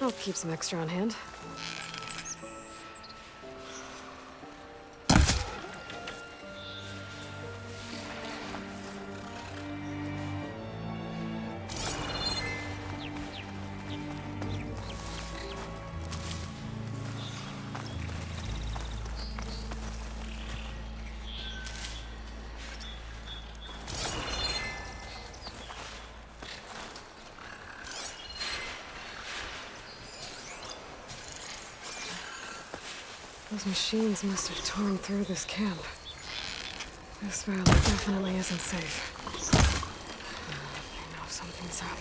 I'll keep some extra on hand. Those machines must have torn through this camp. This valley definitely isn't safe. I know something's up.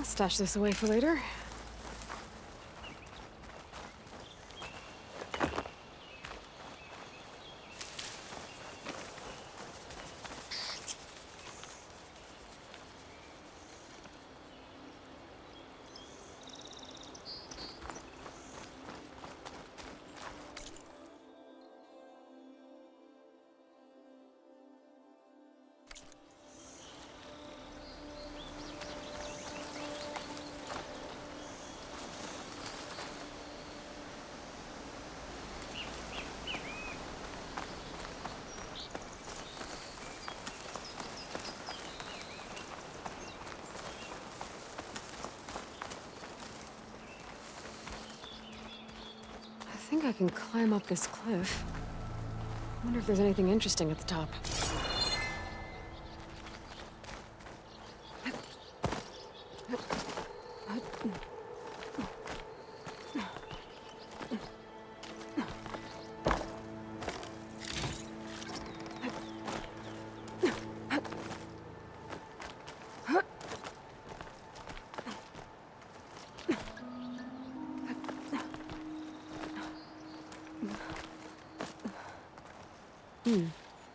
I'll stash this away for later. think I can climb up this cliff. I wonder if there's anything interesting at the top.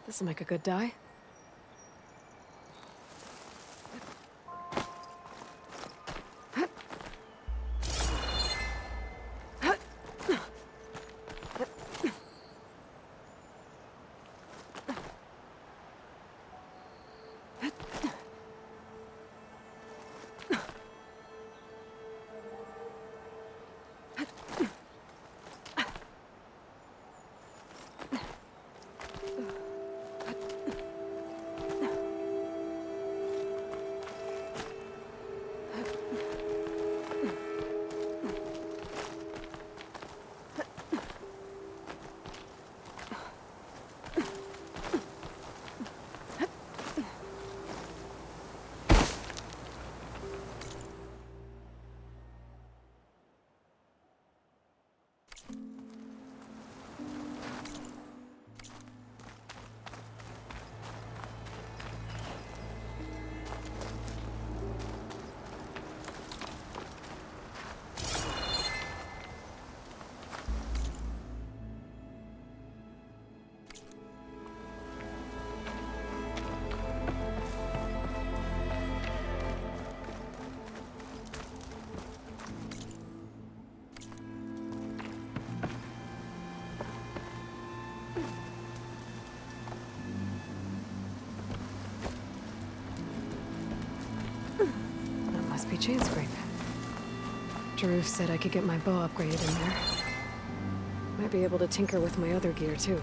This'll make a good dye. Must be Chainscrape. Jaruf said I could get my bow upgraded in there. Might be able to tinker with my other gear, too.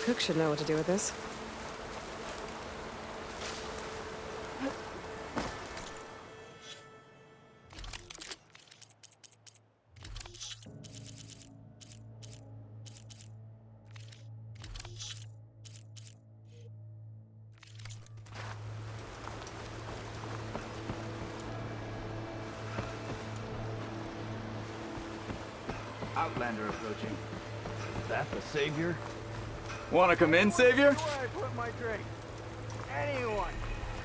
Cook should know what to do with this. Outlander approaching. Is that the Savior? Wanna come in, Savior? Where I put my drink? Anyone!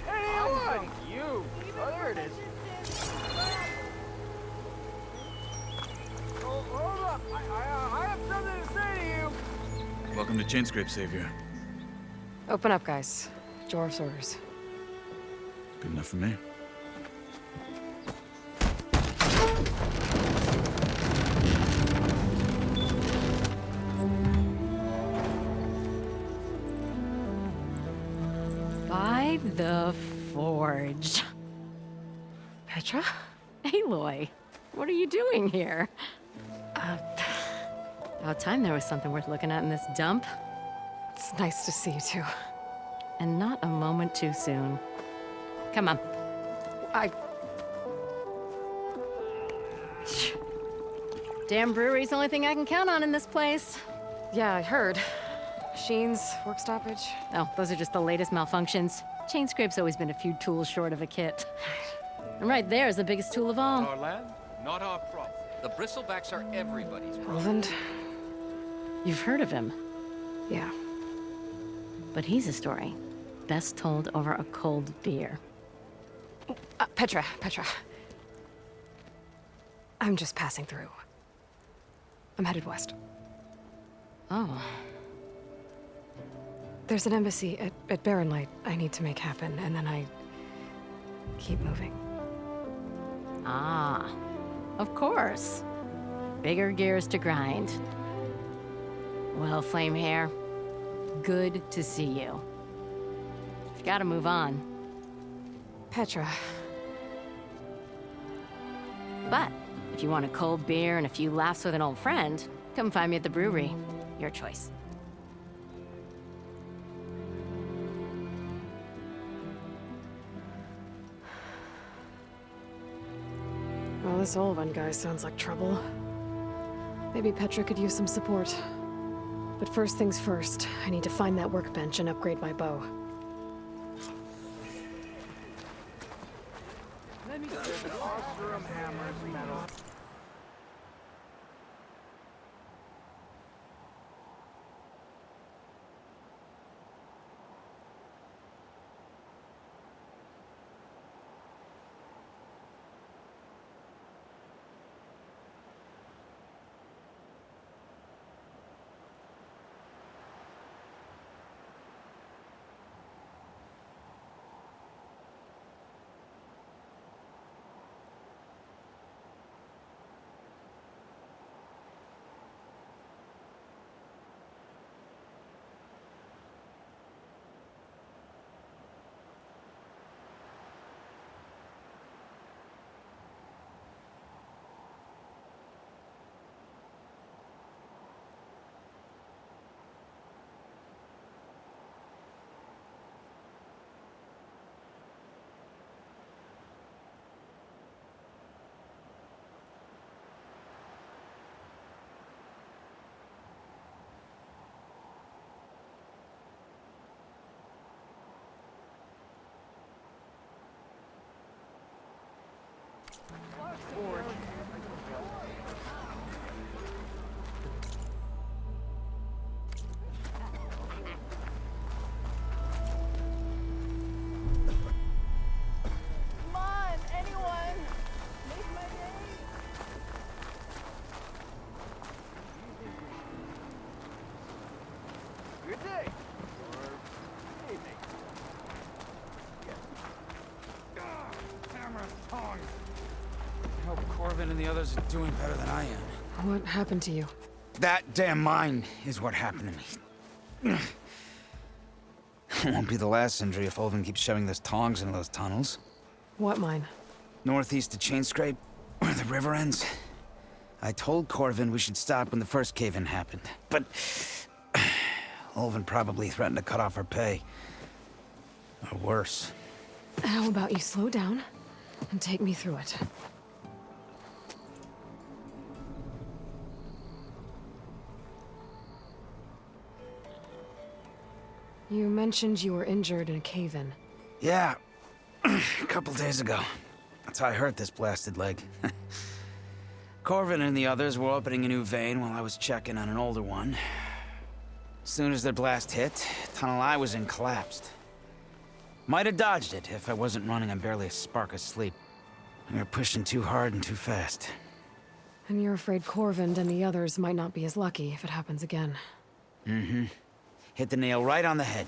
Anyone! You! Oh, there it is. Oh, hold up! I have something to say to you! Welcome to Chainscrape, Savior. Open up, guys. Jorv's orders. Good enough for me. By the Forge. Petra? Aloy, what are you doing here? About time there was something worth looking at in this dump. It's nice to see you, too. And not a moment too soon. Come on. Damn brewery's the only thing I can count on in this place. Yeah, I heard. Machines, work stoppage. Oh, those are just the latest malfunctions. Chainscrape's always been a few tools short of a kit. And right there is the biggest tool of all. Our land, not our problem. The bristlebacks are everybody's problem. Roland? You've heard of him, Yeah. but he's a story best told over a cold beer. Petra. I'm just passing through. I'm headed west. Oh. There's an embassy at Barrenlight I need to make happen, and then I keep moving. Ah, of course. Bigger gears to grind. Well, Flamehair, good to see you. You've got to move on. Petra. But if you want a cold beer and a few laughs with an old friend, come find me at the brewery. Your choice. Well, this Olvan guy sounds like trouble. Maybe Petra could use some support. But first things first, I need to find that workbench and upgrade my bow. Ostrom hammers metal. Come on, anyone! Make my day! Good day. Or evening. Hammer tongs. I hope Corvin and the others are doing better than I am. What happened to you? That damn mine is what happened to me. It won't be the last injury if Olvin keeps shoving those tongs into those tunnels. What mine? Northeast of Chainscrape, where the river ends. I told Corvin we should stop when the first cave-in happened, but Olvin probably threatened to cut off our pay. Or worse. How about you slow down and take me through it? You mentioned you were injured in a cave-in. Yeah, a couple days ago. That's how I hurt this blasted leg. Corvin and the others were opening a new vein while I was checking on an older one. As soon as their blast hit, the tunnel I was in collapsed. Might have dodged it if I wasn't running on barely a spark of sleep. We were pushing too hard and too fast. And you're afraid Corvind and the others might not be as lucky if it happens again. Mm-hmm. Hit the nail right on the head.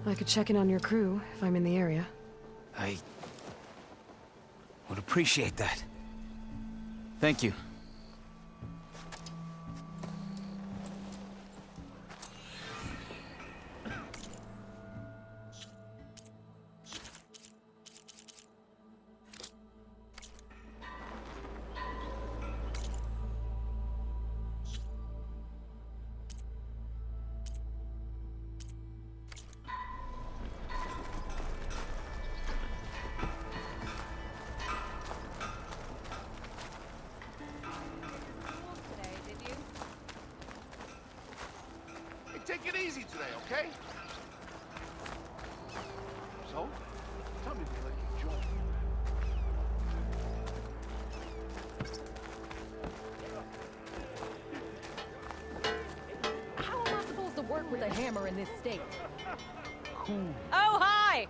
I could check in on your crew if I'm in the area. I would appreciate that. Thank you. Take it easy today, okay? So, tell me if you like your joint. How am I supposed to work with a hammer in this state? Cool. Oh, hi!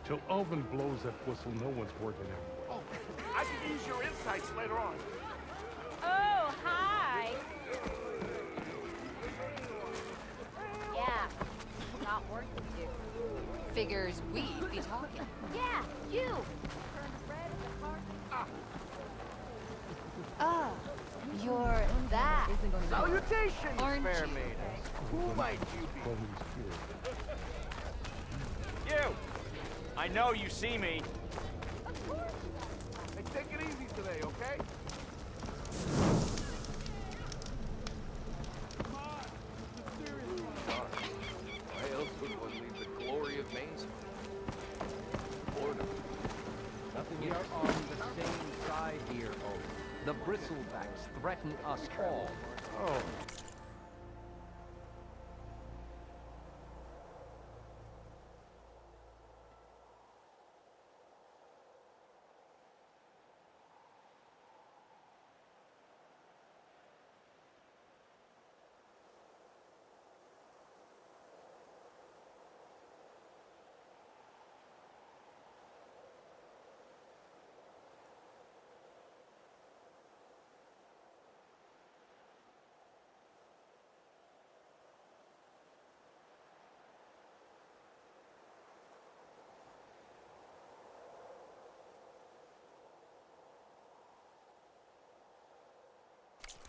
Till Elvin blows that whistle, no one's working out. Oh, I can use your insights later on. Oh, hi! Figures we'd be talking. Yeah, you! Oh, you're that. Salutations, Aren't fair you? maiden. Who might you Well, be? he's here. You! I know you see me. Hey, take it easy today, okay? Why else would one leave the glory of Mainz? Boredom. We are on the same side here, Owen. The bristlebacks threaten us all. Oh.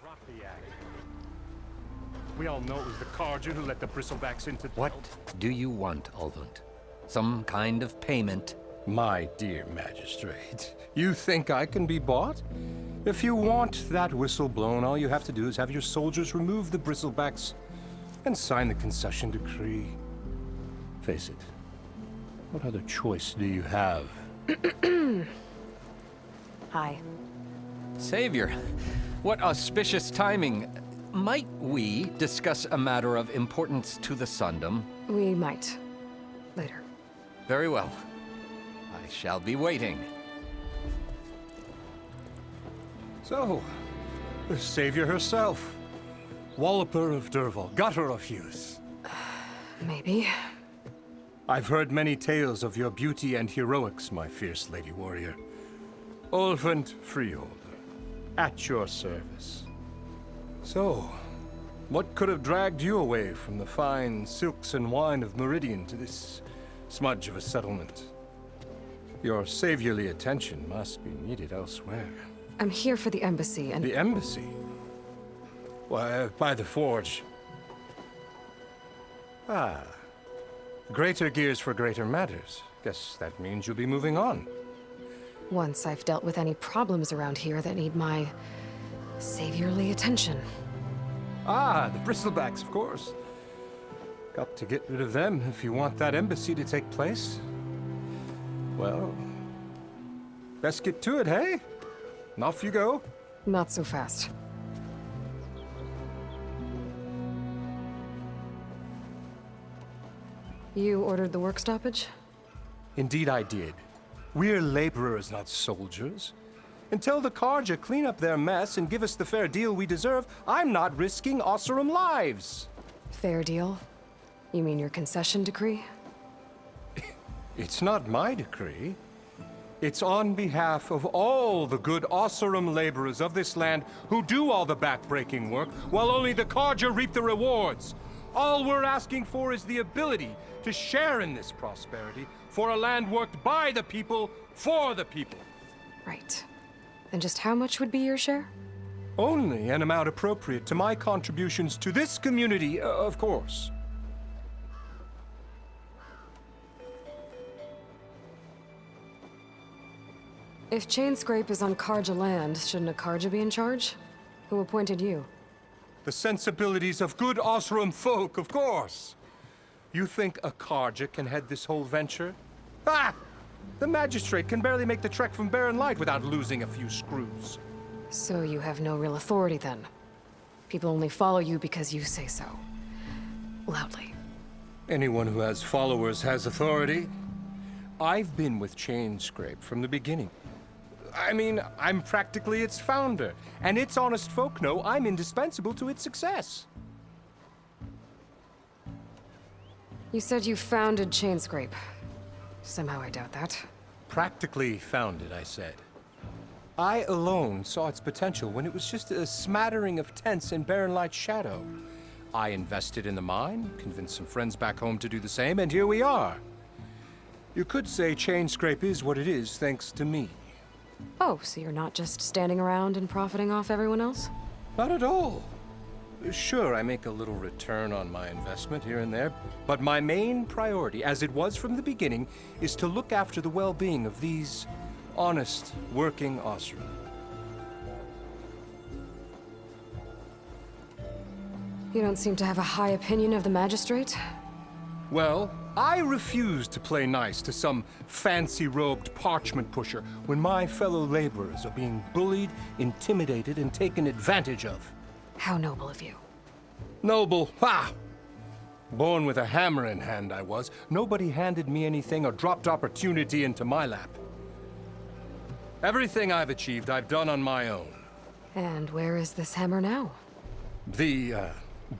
Drop the act. We all know it was the Carja who let the bristlebacks into What do you want, Ulvund? Some kind of payment? My dear magistrate, you think I can be bought? If you want that whistle blown, all you have to do is have your soldiers remove the bristlebacks and sign the concession decree. Face it, what other choice do you have? Hi. Savior, what auspicious timing. Might we discuss a matter of importance to the Sundom? We might. Later. Very well. I shall be waiting. So, the Savior herself. Walloper of Derval, Gutter of Hughes. Maybe. I've heard many tales of your beauty and heroics, my fierce lady warrior. Ulvund Freeholder, at your service. So, what could have dragged you away from the fine silks and wine of Meridian to this smudge of a settlement? Your saviorly attention must be needed elsewhere. I'm here for the embassy and... The embassy? Why, by the forge. Ah. Greater gears for greater matters. Guess that means you'll be moving on. Once I've dealt with any problems around here that need my... saviorly attention. Ah, the bristlebacks, of course. Got to get rid of them if you want that embassy to take place. Well, best get to it, hey? And off you go. Not so fast. You ordered the work stoppage? Indeed I did. We're laborers, not soldiers. Until the Carja clean up their mess and give us the fair deal we deserve, I'm not risking Osseram lives. Fair deal? You mean your concession decree? It's not my decree. It's on behalf of all the good Osseram laborers of this land who do all the backbreaking work, while only the Carja reap the rewards. All we're asking for is the ability to share in this prosperity for a land worked by the people, for the people. Right. And just how much would be your share? Only an amount appropriate to my contributions to this community, of course. If Chainscrape is on Carja land, shouldn't a Carja be in charge? Who appointed you? The sensibilities of good Osseram folk, of course. You think a Carja can head this whole venture? Ah! The magistrate can barely make the trek from Barren Light without losing a few screws. So you have no real authority then? People only follow you because you say so. Loudly. Anyone who has followers has authority. I've been with Chainscrape from the beginning. I mean, I'm practically its founder, and its honest folk know I'm indispensable to its success. You said you founded Chainscrape. Somehow I doubt that. Practically founded, I said. I alone saw its potential when it was just a smattering of tents in Barren Light's shadow. I invested in the mine, convinced some friends back home to do the same, and here we are. You could say Chainscrape is what it is thanks to me. Oh, so you're not just standing around and profiting off everyone else? Not at all. Sure, I make a little return on my investment here and there, but my main priority, as it was from the beginning, is to look after the well-being of these honest, working Osram. You don't seem to have a high opinion of the Magistrate? Well, I refuse to play nice to some fancy-robed parchment pusher when my fellow laborers are being bullied, intimidated, and taken advantage of. How noble of you. Noble, ha! Born with a hammer in hand, I was. Nobody handed me anything or dropped opportunity into my lap. Everything I've achieved, I've done on my own. And where is this hammer now? The,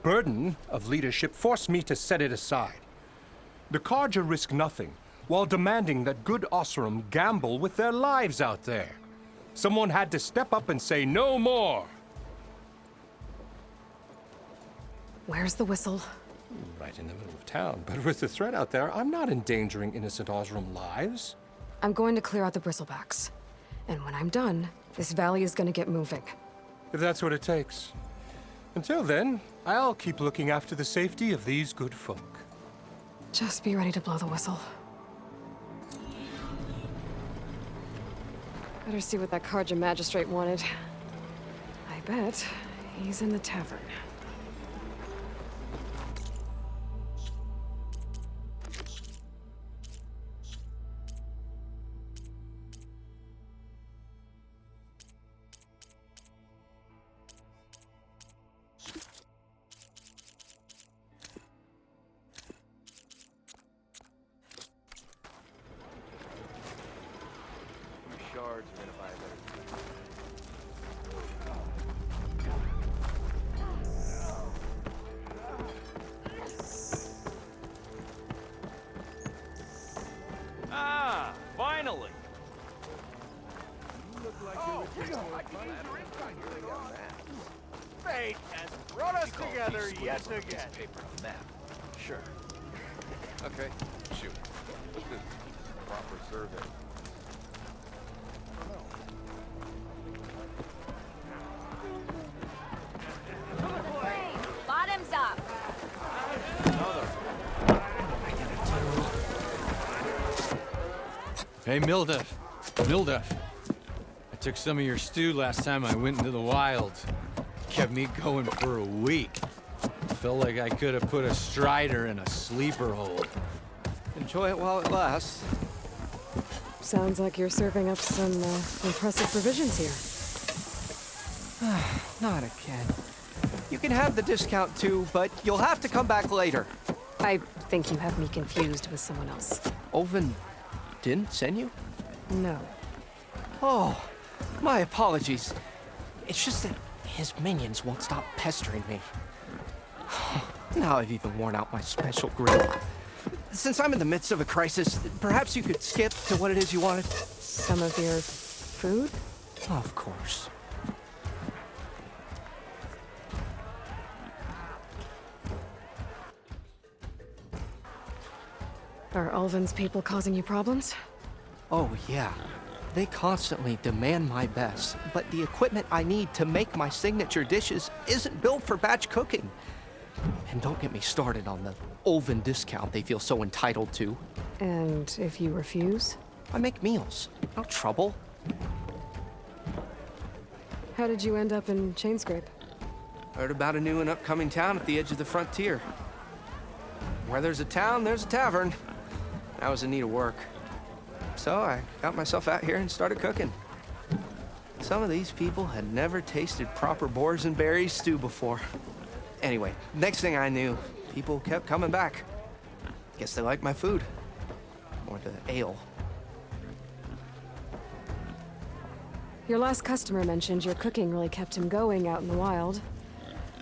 burden of leadership forced me to set it aside. The Carja risk nothing, while demanding that good Osram gamble with their lives out there. Someone had to step up and say no more. Where's the whistle? Right in the middle of town, but with the threat out there, I'm not endangering innocent Osram lives. I'm going to clear out the bristlebacks. And when I'm done, this valley is going to get moving. If that's what it takes. Until then, I'll keep looking after the safety of these good folk. Just be ready to blow the whistle. Better see what that Carja Magistrate wanted. I bet he's in the tavern. Shards are gonna buy a better. Ah, finally! You look like Fate has brought us together yet again. Paper on the map. Sure. Okay, shoot. Proper survey. Bottoms up. Hey, Milduff. Milduff. I took some of your stew last time I went into the wilds. Kept me going for a week. Felt like I could have put a strider in a sleeper hold. Enjoy it while it lasts. Sounds like you're serving up some impressive provisions here. Not again. You can have the discount too, but you'll have to come back later. I think you have me confused with someone else. Oven didn't send you? No. Oh, my apologies. It's just that his minions won't stop pestering me. Now I've even worn out my special grill. Since I'm in the midst of a crisis, perhaps you could skip to what it is you wanted? Some of your food? Of course. Are Ulvin's people causing you problems? Oh, yeah. They constantly demand my best, but the equipment I need to make my signature dishes isn't built for batch cooking. And don't get me started on the Ulvin discount they feel so entitled to. And if you refuse? I make meals. No trouble. How did you end up in Chainscrape? Heard about a new and upcoming town at the edge of the frontier. Where there's a town, there's a tavern. I was in need of work. So I got myself out here and started cooking. Some of these people had never tasted proper boars and berries stew before. Anyway, next thing I knew, people kept coming back. Guess they liked my food. Or the ale. Your last customer mentioned your cooking really kept him going out in the wild.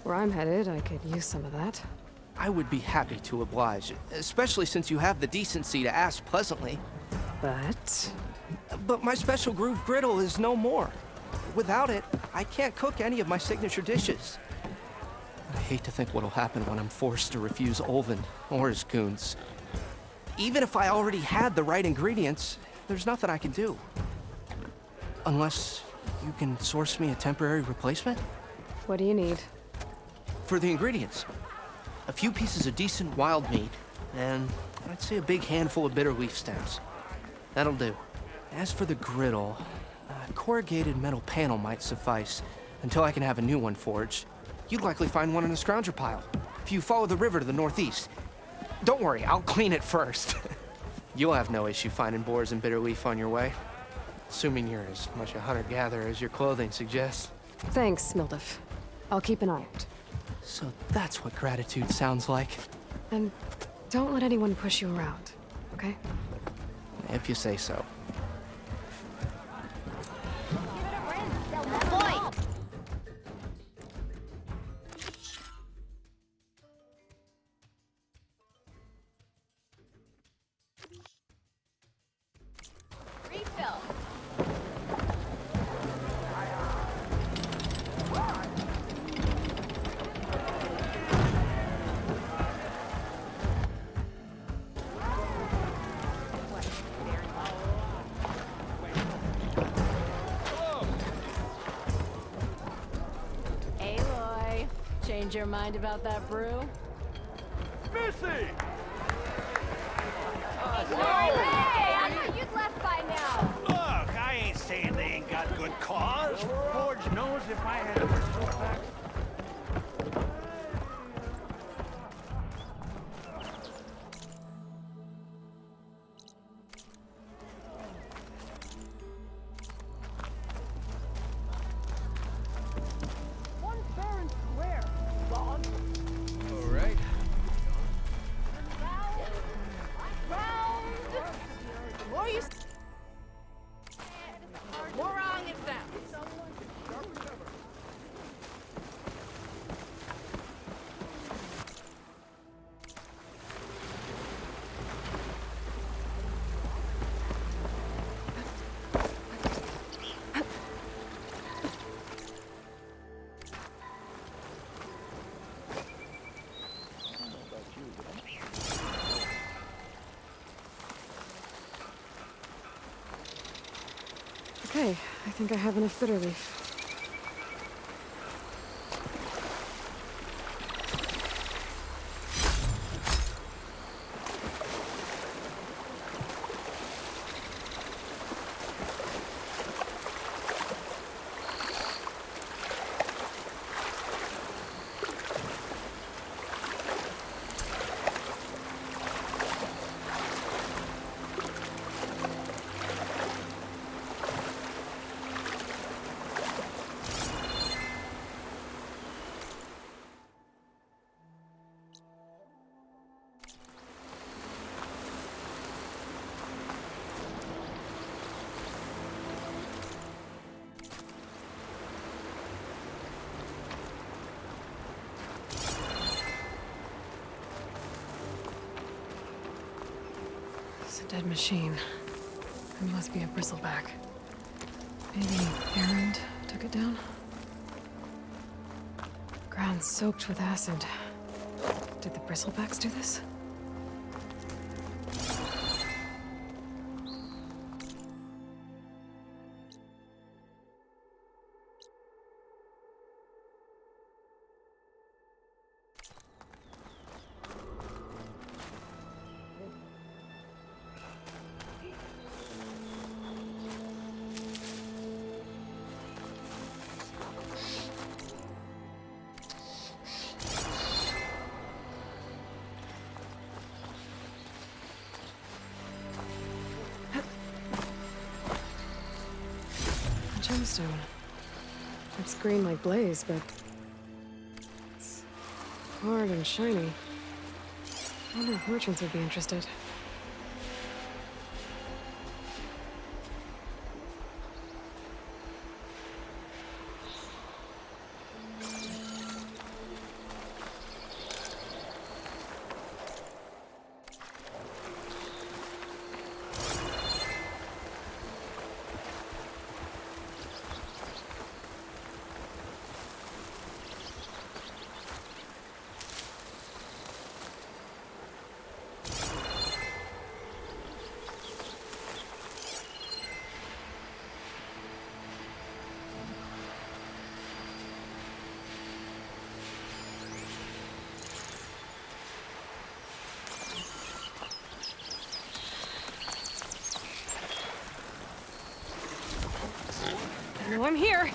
Where I'm headed, I could use some of that. I would be happy to oblige, especially since you have the decency to ask pleasantly. But my special groove griddle is no more. Without it, I can't cook any of my signature dishes. I hate to think what'll happen when I'm forced to refuse Ulvin or his goons. Even if I already had the right ingredients, there's nothing I can do. Unless you can source me a temporary replacement? What do you need? For the ingredients, a few pieces of decent wild meat, and I'd say a big handful of bitter leaf stems. That'll do. As for the griddle, a corrugated metal panel might suffice until I can have a new one forged. You'd likely find one in a scrounger pile, if you follow the river to the northeast. Don't worry, I'll clean it first. You'll have no issue finding boars and bitter leaf on your way. Assuming you're as much a hunter-gatherer as your clothing suggests. Thanks, Mildef. I'll keep an eye out. So that's what gratitude sounds like. And don't let anyone push you around, okay? If you say so. Change your mind about that brew? Missy! Hey, I thought you'd left by now. Look, I ain't saying they ain't got good cause. Forge knows if I had a pistol back. Okay, I think I have enough bitter leaf. It's a dead machine. It must be a bristleback. Maybe Erend took it down? Ground soaked with acid. Did the bristlebacks do this? Gemstone. It's green like blaze, but it's hard and shiny. I wonder if merchants would be interested. I'm here.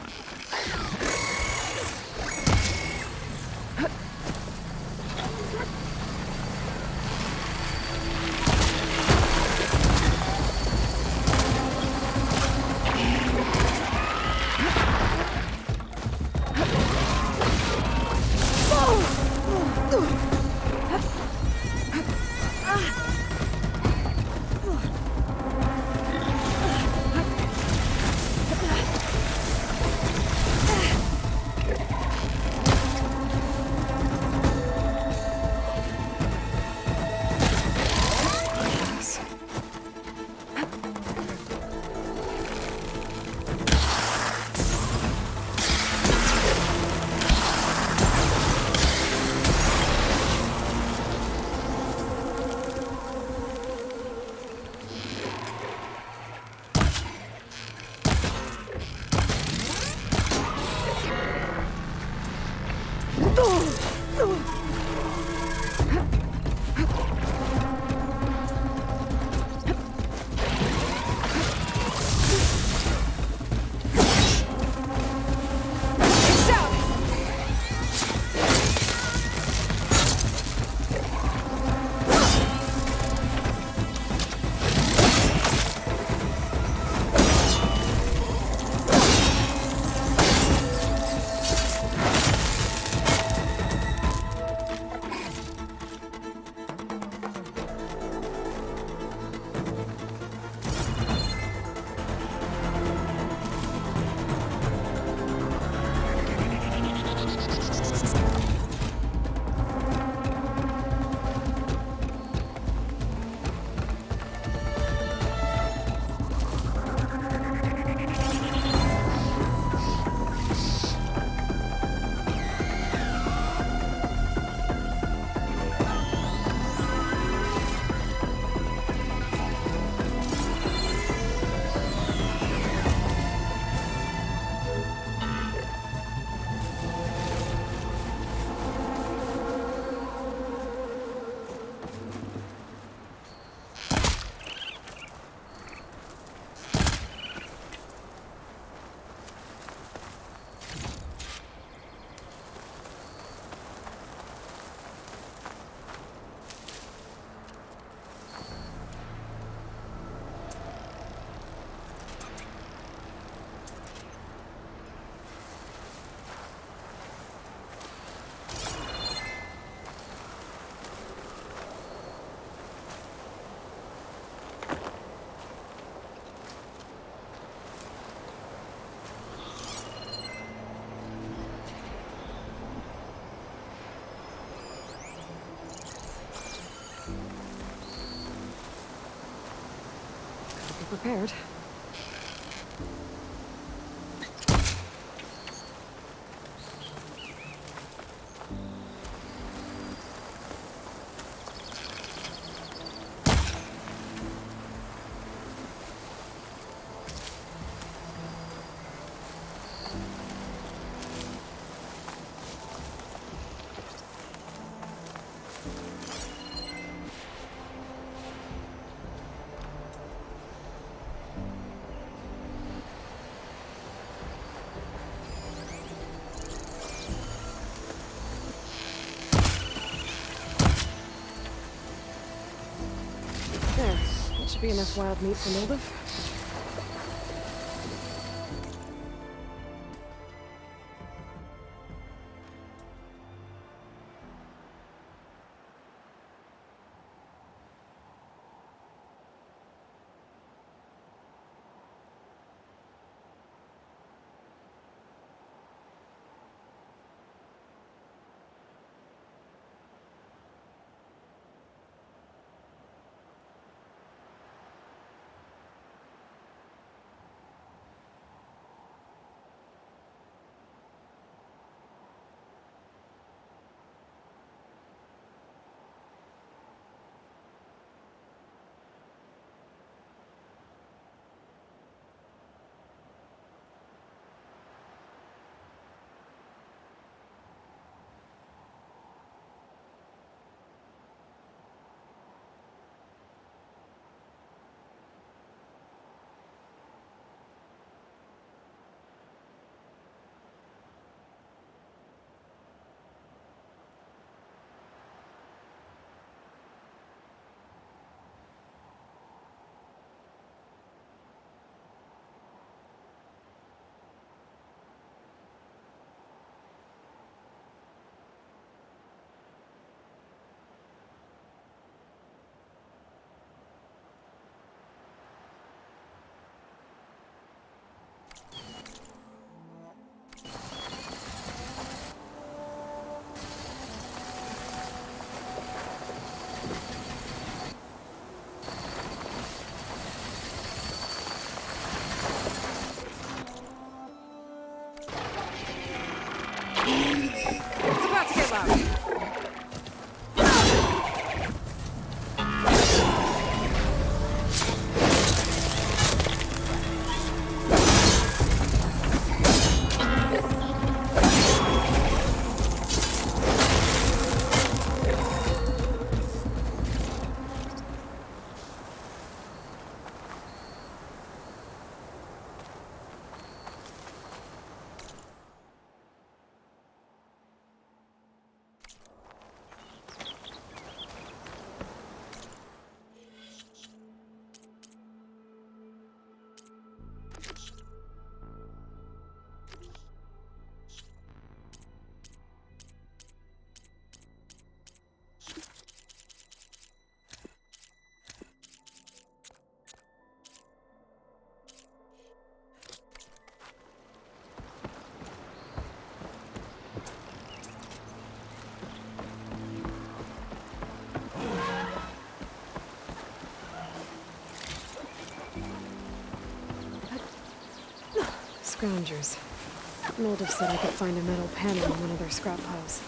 Prepared. There. That should be enough wild meat for Moldov. scroungers. Moldov said I could find a metal panel in one of their scrap piles.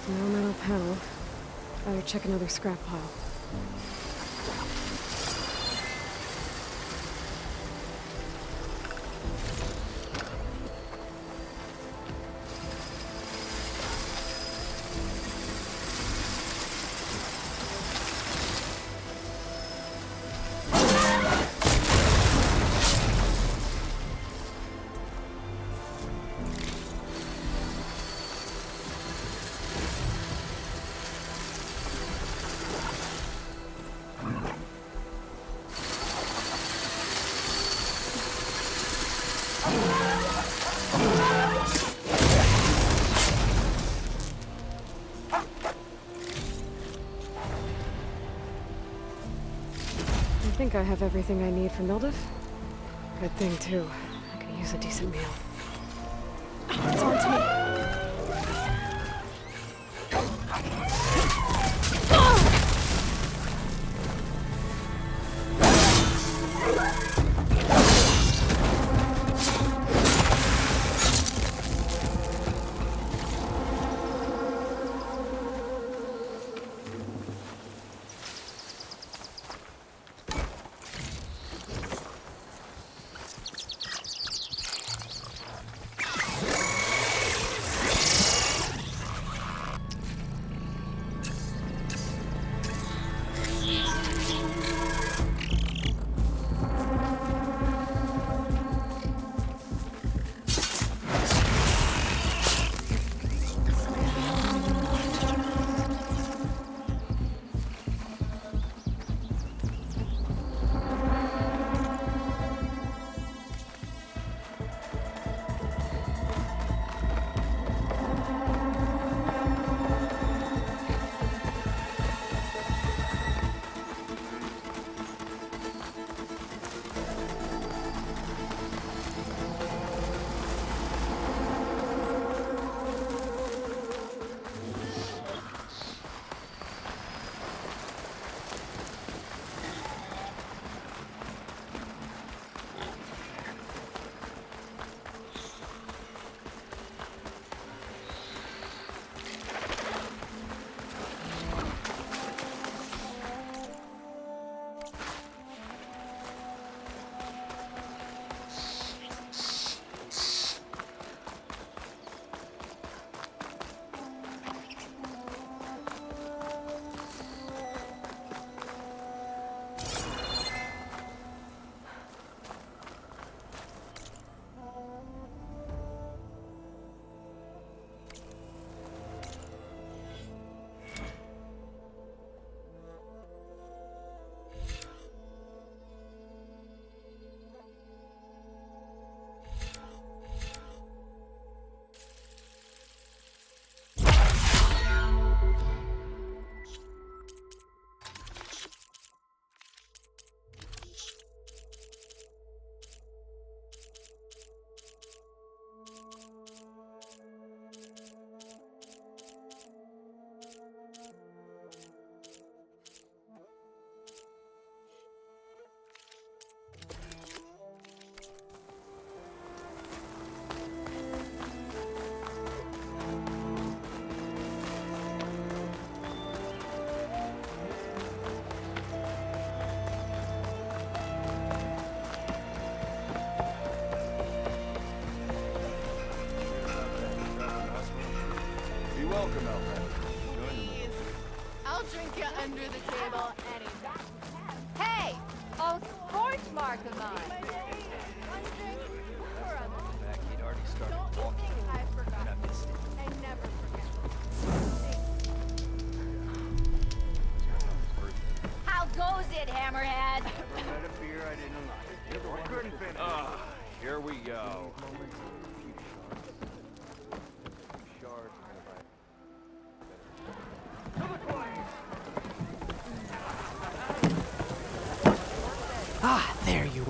No metal panel. Better check another scrap pile. I think I have everything I need for Mildiv. Good thing, too. I could use a decent meal. It's on to me. under the table anytime. Hey! Old sports mark of mine. One drink, or other. Back, he'd already started Don't walking. think I forgot. And I missed it. I never forget. How goes it, Hammerhead? Never met a beer I didn't like. I couldn't finish. Here we go.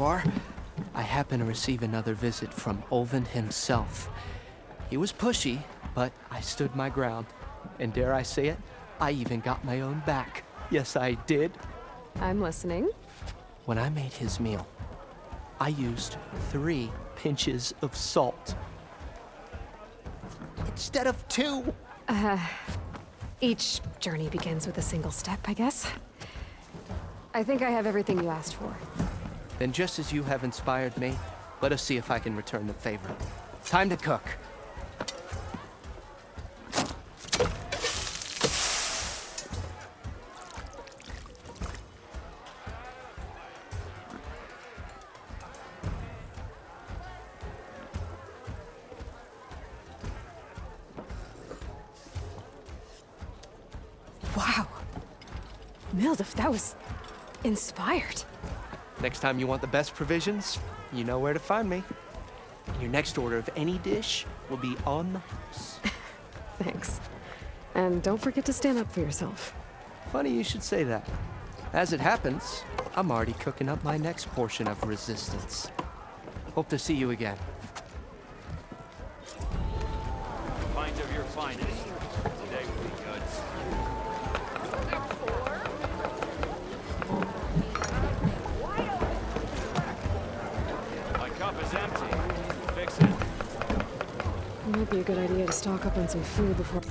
are, I happen to receive another visit from Olvin himself. He was pushy, but I stood my ground. And dare I say it, I even got my own back. Yes, I did. I'm listening. When I made his meal, I used 3 pinches of salt. Instead of 2. Each journey begins with a single step, I guess. I think I have everything you asked for. Then just as you have inspired me, let us see if I can return the favor. Time to cook. Wow. Mildef, that was inspired. Next time you want the best provisions, you know where to find me. And your next order of any dish will be on the house. Thanks. And don't forget to stand up for yourself. Funny you should say that. As it happens, I'm already cooking up my next portion of resistance. Hope to see you again. Pint of your finest. Today will be good. My cup is empty. Fix it. It might be a good idea to stock up on some food before...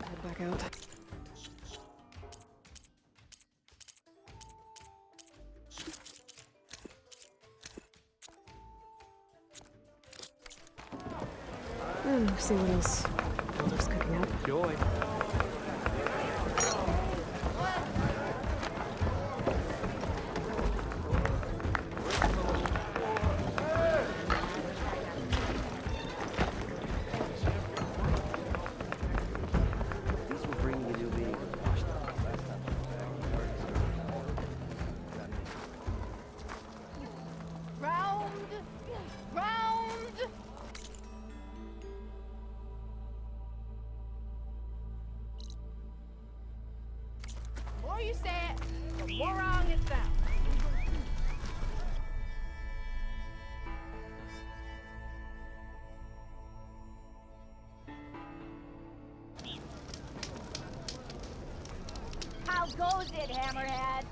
Head back out. And see what else Mildef's cooking up. Joy. Round! Round! The more you say it, the more wrong it sounds. How goes it, Hammerhead?